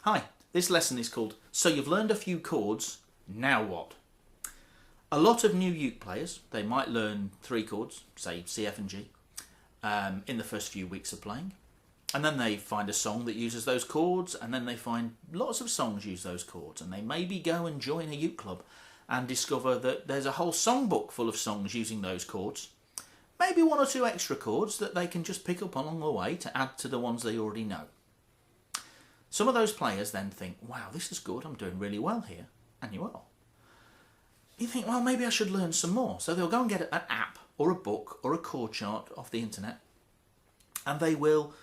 Hi, this lesson is called So You've Learned a Few Chords, Now What? A lot of new uke players, they might learn 3 chords, say C, F and G, in the first few weeks of playing. And then they find a song that uses those chords, and then they find lots of songs use those chords, and they maybe go and join a uke club and discover that there's a whole songbook full of songs using those chords. Maybe 1 or 2 extra chords that they can just pick up along the way to add to the ones they already know. Some of those players then think, wow, this is good, I'm doing really well here, and you are. You think, well, maybe I should learn some more. So they'll go and get an app or a book or a chord chart off the internet, and they will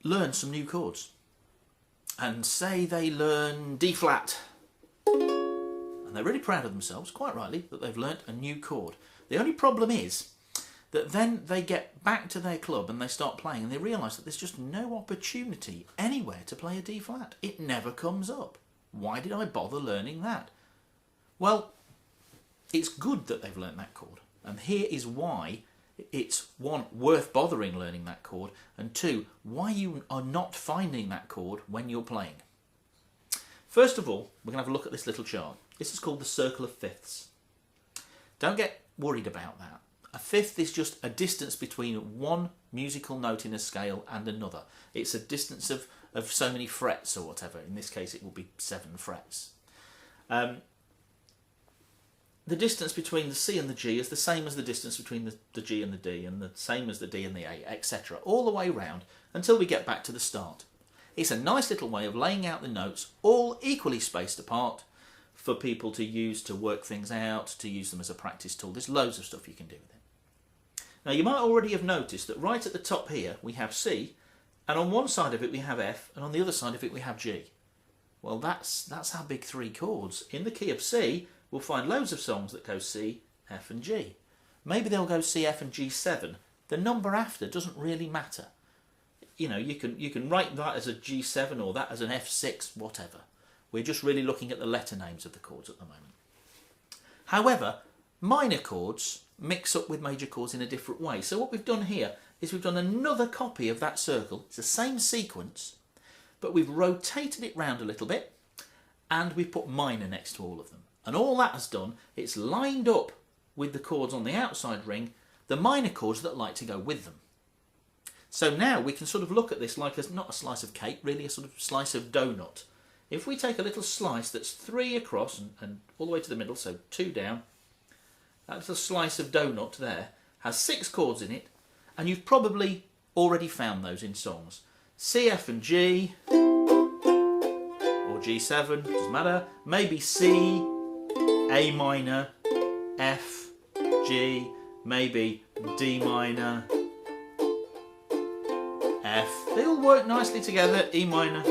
learn some new chords. And say they learn D flat, and they're really proud of themselves, quite rightly, that they've learnt a new chord. The only problem is that then they get back to their club and they start playing and they realise that there's just no opportunity anywhere to play a D flat. It never comes up. Why did I bother learning that? Well, it's good that they've learnt that chord, and here is why it's 1, worth bothering learning that chord, and 2, why you are not finding that chord when you're playing. First of all, we're going to have a look at this little chart. This is called the circle of fifths. Don't get worried about that. A fifth is just a distance between one musical note in a scale and another. It's a distance of so many frets or whatever. In this case, it will be 7 frets. The distance between the C and the G is the same as the distance between the G and the D, and the same as the D and the A, etc. All the way round until we get back to the start. It's a nice little way of laying out the notes all equally spaced apart for people to use to work things out, to use them as a practice tool. There's loads of stuff you can do with it. Now you might already have noticed that right at the top here we have C, and on one side of it we have F, and on the other side of it we have G. Well, that's our big 3 chords. In the key of C, we'll find loads of songs that go C, F and G. Maybe they'll go C, F and G7. The number after doesn't really matter. You know, you can write that as a G7 or that as an F6, whatever. We're just really looking at the letter names of the chords at the moment. However, minor chords mix up with major chords in a different way. So what we've done here is we've done another copy of that circle. It's the same sequence, but we've rotated it round a little bit, and we've put minor next to all of them. And all that has done, it's lined up with the chords on the outside ring, the minor chords that like to go with them. So now we can sort of look at this like not a slice of cake, really a sort of slice of donut. If we take a little slice that's 3 across and all the way to the middle, so 2 down, that little slice of donut there has 6 chords in it, and you've probably already found those in songs. C, F and G, or G7, doesn't matter. Maybe C, A minor, F, G, maybe D minor, F. They all work nicely together, E minor,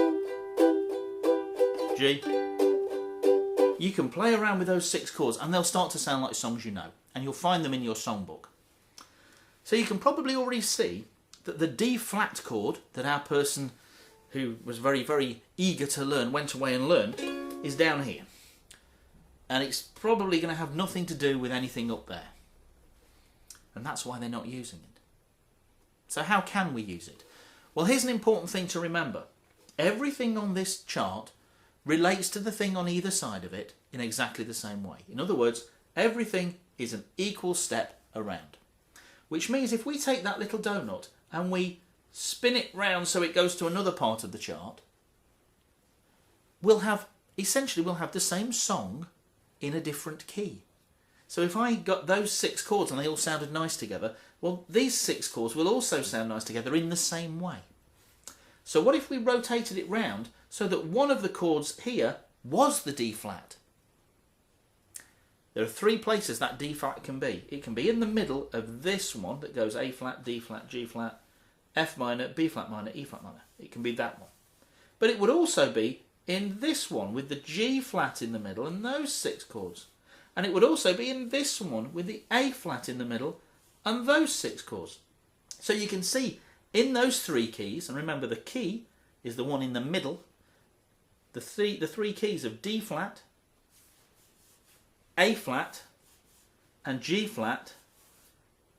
G. You can play around with those 6 chords and they'll start to sound like songs you know, and you'll find them in your songbook. So you can probably already see that the D flat chord that our person who was very, very eager to learn went away and learned is down here. And it's probably going to have nothing to do with anything up there. And that's why they're not using it. So how can we use it? Well, here's an important thing to remember. Everything on this chart relates to the thing on either side of it in exactly the same way. In other words, everything is an equal step around. Which means if we take that little donut and we spin it round so it goes to another part of the chart, we'll have the same song in a different key. So if I got those 6 chords and they all sounded nice together, well, these 6 chords will also sound nice together in the same way. So what if we rotated it round so that one of the chords here was the D flat? There are 3 places that D flat can be. It can be in the middle of this one that goes A flat, D flat, G flat, F minor, B flat minor, E flat minor. It can be that one. But it would also be in this one with the G flat in the middle and those 6 chords. And it would also be in this one with the A flat in the middle and those 6 chords. So you can see in those 3 keys, and remember the key is the one in the middle, the three keys of D flat, A flat and G flat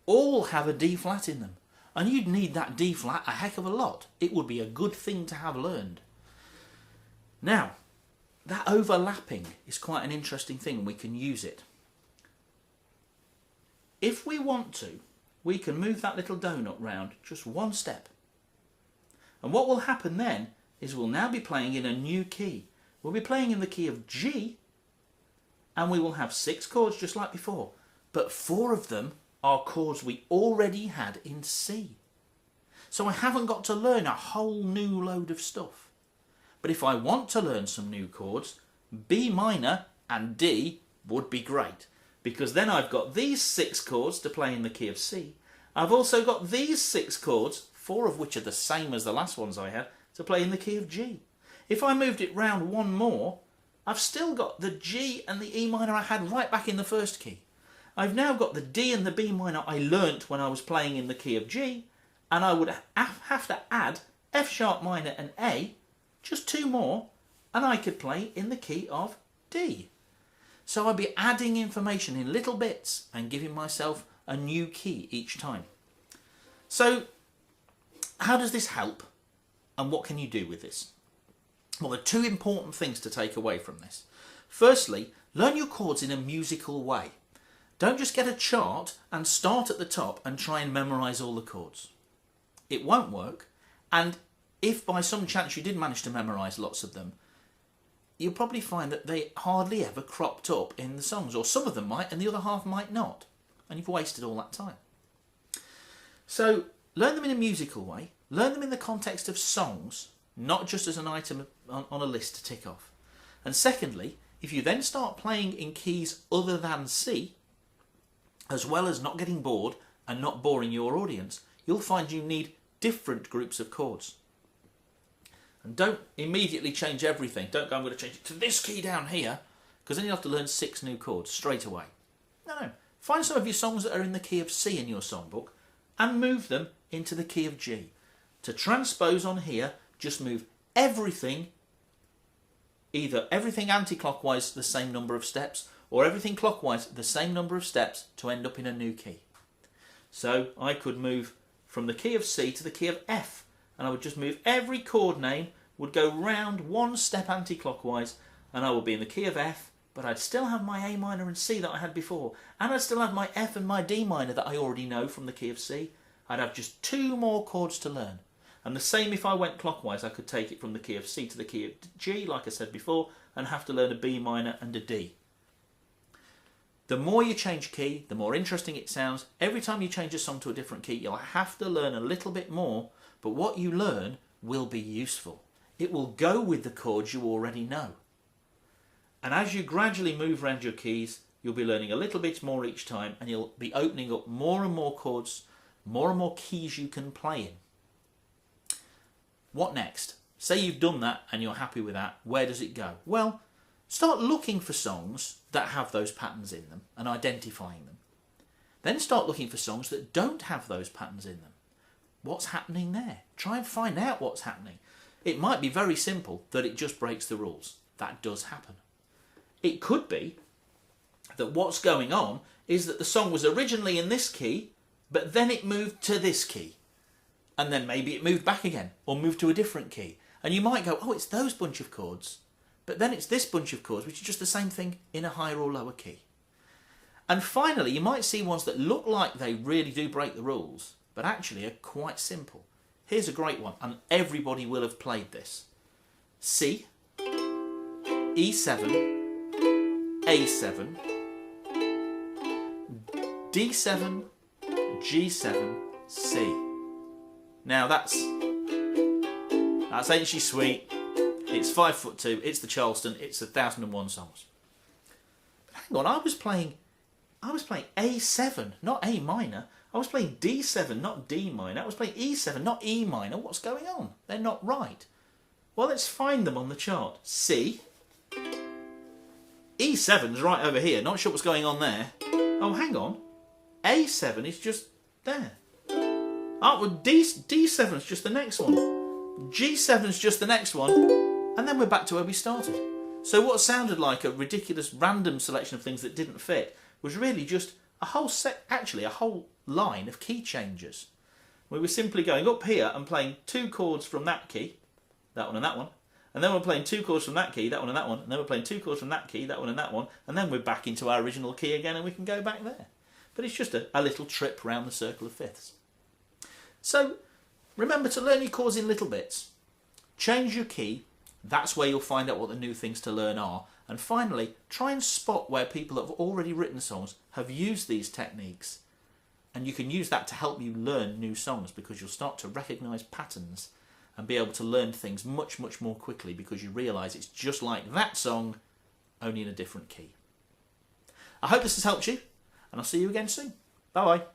all have a D flat in them. And you'd need that D flat a heck of a lot. It would be a good thing to have learned. Now, that overlapping is quite an interesting thing. We can use it. If we want to, we can move that little donut round just one step. And what will happen then is we'll now be playing in a new key. We'll be playing in the key of G, and we will have 6 chords just like before, but 4 of them are chords we already had in C. So I haven't got to learn a whole new load of stuff. But if I want to learn some new chords, B minor and D would be great, because then I've got these 6 chords to play in the key of C. I've also got these 6 chords, 4 of which are the same as the last ones I had, to play in the key of G. If I moved it round one more, I've still got the G and the E minor I had right back in the first key. I've now got the D and the B minor I learnt when I was playing in the key of G, and I would have to add F sharp minor and A, just 2 more, and I could play in the key of D. So I'd be adding information in little bits and giving myself a new key each time. So how does this help, and what can you do with this? Well, there are 2 important things to take away from this. Firstly, learn your chords in a musical way. Don't just get a chart and start at the top and try and memorise all the chords. It won't work, and if by some chance you did manage to memorise lots of them, you'll probably find that they hardly ever cropped up in the songs, or some of them might and the other half might not, and you've wasted all that time. So learn them in a musical way, learn them in the context of songs, not just as an item on a list to tick off. And secondly, if you then start playing in keys other than C, as well as not getting bored and not boring your audience, you'll find you need different groups of chords. And don't immediately change everything. Don't go, I'm going to change it to this key down here, because then you'll have to learn 6 new chords straight away. No. Find some of your songs that are in the key of C in your songbook and move them into the key of G. To transpose on here, just move everything, either everything anti-clockwise the same number of steps, or everything clockwise the same number of steps to end up in a new key. So I could move from the key of C to the key of F, and I would just move every chord name, would go round 1 step anti-clockwise, and I would be in the key of F, but I'd still have my A minor and C that I had before, and I'd still have my F and my D minor that I already know from the key of C. I'd have just 2 more chords to learn. And the same if I went clockwise, I could take it from the key of C to the key of G, like I said before, and have to learn a B minor and a D. The more you change key, the more interesting it sounds. Every time you change a song to a different key, you'll have to learn a little bit more, but what you learn will be useful. It will go with the chords you already know. And as you gradually move around your keys, you'll be learning a little bit more each time, and you'll be opening up more and more chords, more and more keys you can play in. What next? Say you've done that and you're happy with that. Where does it go? Well, start looking for songs that have those patterns in them and identifying them. Then start looking for songs that don't have those patterns in them. What's happening there? Try and find out what's happening. It might be very simple that it just breaks the rules. That does happen. It could be that what's going on is that the song was originally in this key, but then it moved to this key. And then maybe it moved back again, or moved to a different key. And you might go, oh, it's those bunch of chords. But then it's this bunch of chords, which is just the same thing in a higher or lower key. And finally, you might see ones that look like they really do break the rules, but actually are quite simple. Here's a great one, and everybody will have played this. C, E7, A7, D7, G7, C. Now that's Ain't She Sweet, it's 5'2", it's the Charleston, it's 1001 songs. But hang on, I was playing A7, not A minor. I was playing D7, not D minor. I was playing E7, not E minor. What's going on? They're not right. Well, let's find them on the chart. C. E7's right over here. Not sure what's going on there. Oh, hang on. A7 is just there. Oh, well, D7's just the next one. G7's just the next one. And then we're back to where we started. So what sounded like a ridiculous random selection of things that didn't fit was really just a whole a whole line of key changes. We were simply going up here and playing 2 chords from that key, that one, and then we're playing 2 chords from that key, that one and that one, and then we're playing 2 chords from that key, that one and that one, and then we're back into our original key again and we can go back there. But it's just a little trip round the circle of fifths. So remember to learn your chords in little bits. Change your key, that's where you'll find out what the new things to learn are. And finally, try and spot where people that have already written songs have used these techniques. And you can use that to help you learn new songs, because you'll start to recognise patterns and be able to learn things much, much more quickly, because you realise it's just like that song, only in a different key. I hope this has helped you, and I'll see you again soon. Bye-bye.